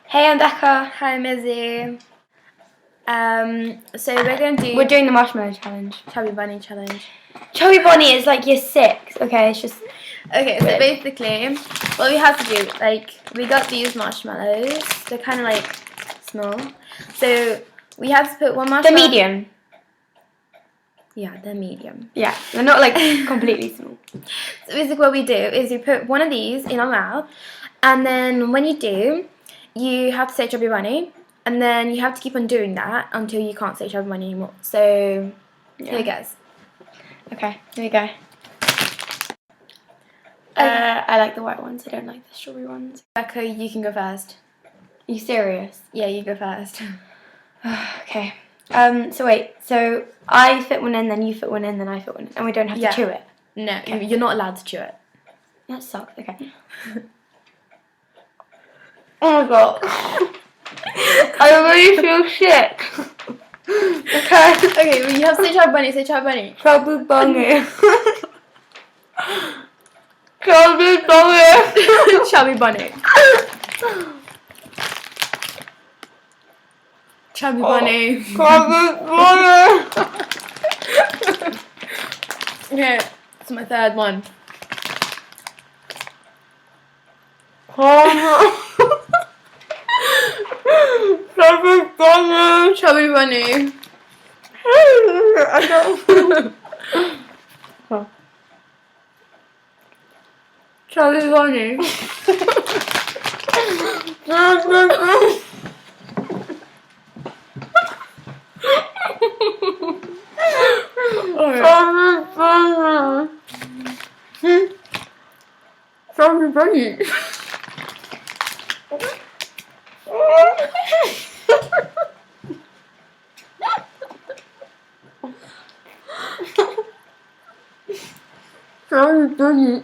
Hey, I'm Becca. Hi, Mizzy. So we're doing the marshmallow challenge. Chubby Bunny challenge. Chubby Bunny is like year 6. Okay, it's just... Okay, so basically, what we have to do, we got these marshmallows. They're kind of like small. So we have to put one marshmallow. They're medium. Yeah, they're medium. Yeah, they're not like completely small. So basically what we do is we put one of these in our mouth, and then when you do, you have to say Chubby Bunny, and then you have to keep on doing that until you can't say Chubby Bunny anymore. So, here it goes. Okay, here we go. I like the white ones, I don't like the strawberry ones. Becca, you can go first. Are you serious? Yeah, you go first. Okay. So I fit one in, then you fit one in, then I fit one in, and we don't have to chew it. No, you're not allowed to chew it. That sucks. Okay. Oh my god. I really feel sick. Okay. Okay, well, you have to say Chubby Bunny. Say Chubby Bunny. Chubby Bunny. Chubby Bunny. Chubby Bunny. Chubby Bunny. Chubby Bunny. Okay, it's my third one. Chubby Bunny. Chubby Bunny. I don't. Chubby Bunny. Chubby Bunny. Chubby Bunny.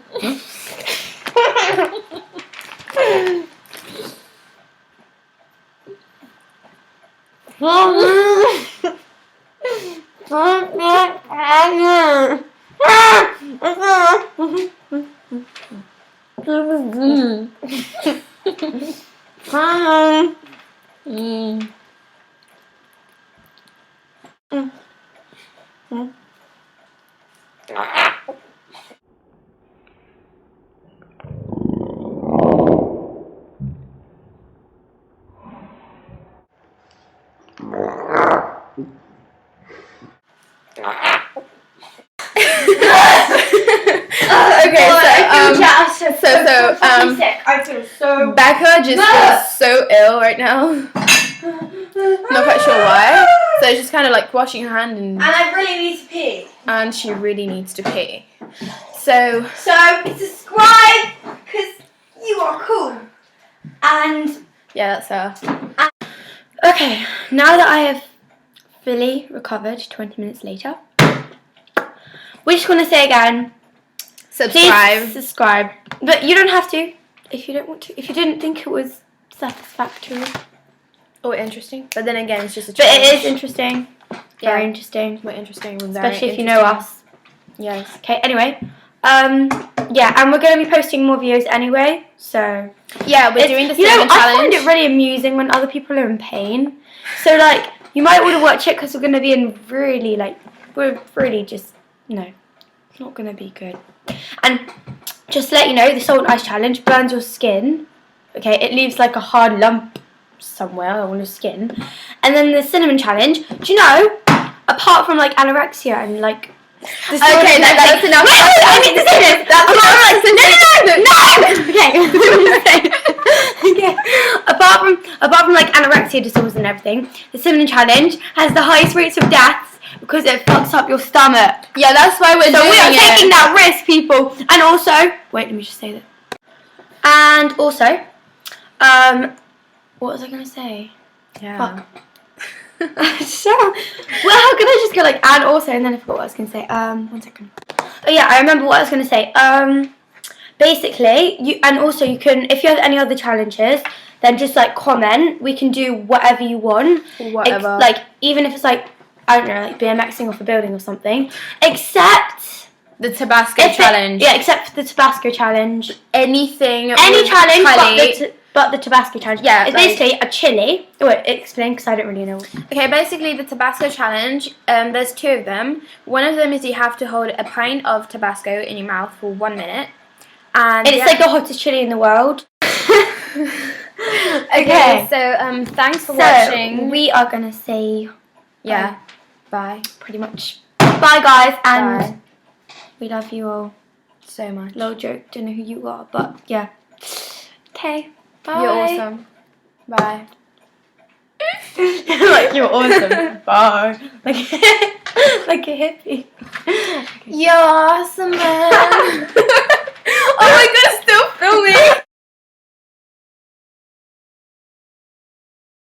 I feel so. Becca just feels so ill right now. Not quite sure why. So she's kind of like washing her hand And I really need to pee. and she really needs to pee. So Subscribe because you are cool. And yeah, that's her. okay, now that I have fully recovered 20 minutes later, we just want to say again, Subscribe. please subscribe. But you don't have to if you don't want to. If you didn't think it was satisfactory. Or interesting. But then again, it's just a But challenge. it is interesting. Very Yeah. interesting. We're interesting. We're very Especially if you know us. Yes. Okay, anyway. Yeah, and we're going to be posting more videos anyway, so... Yeah, we're doing the cinnamon I challenge. find it really amusing when other people are in pain. So, like, you might want to watch it because we're going to be in really, like... We're really just... No. It's not going to be good. And just to let you know, the salt and ice challenge burns your skin. Okay, it leaves, like, a hard lump somewhere on your skin. And then the cinnamon challenge, do you know, apart from, like, anorexia and, like... Okay, that's enough. Wait, I mean to say this. No. Okay. Apart from like anorexia disorders and everything, the cinnamon challenge has the highest rates of deaths because it fucks up your stomach. Yeah, that's why we're doing we are it. taking that risk, people. And also, wait, let me just say that. And also, what was I gonna say? Yeah. Fuck. So, well, how can I just go like and also, and then I forgot what I was going to say. 1 second. Oh yeah, I remember what I was going to say. Basically, you can, if you have any other challenges, then just like comment. We can do whatever you want. Whatever. Like even if it's like, I don't know, like BMXing off a building or something. Except the Tabasco challenge. except for the Tabasco challenge. Any challenge. Any challenge, but But the Tabasco challenge. Yeah, It's like- basically a chili. Wait, explain because I don't really know. Okay, basically the Tabasco challenge, there's 2 of them. One of them is you have to hold a pint of Tabasco in your mouth for 1 minute. And It's like the hottest chili in the world. Okay, so thanks for watching. We are going to say Yeah, bye. pretty much bye, guys. And Bye. we love you all. So much. Little joke, don't know who you are, but yeah. Okay, bye. You're awesome. Bye. Like you're awesome. Bye. Like, like a hippie. You're awesome, man. Oh my god, still filming.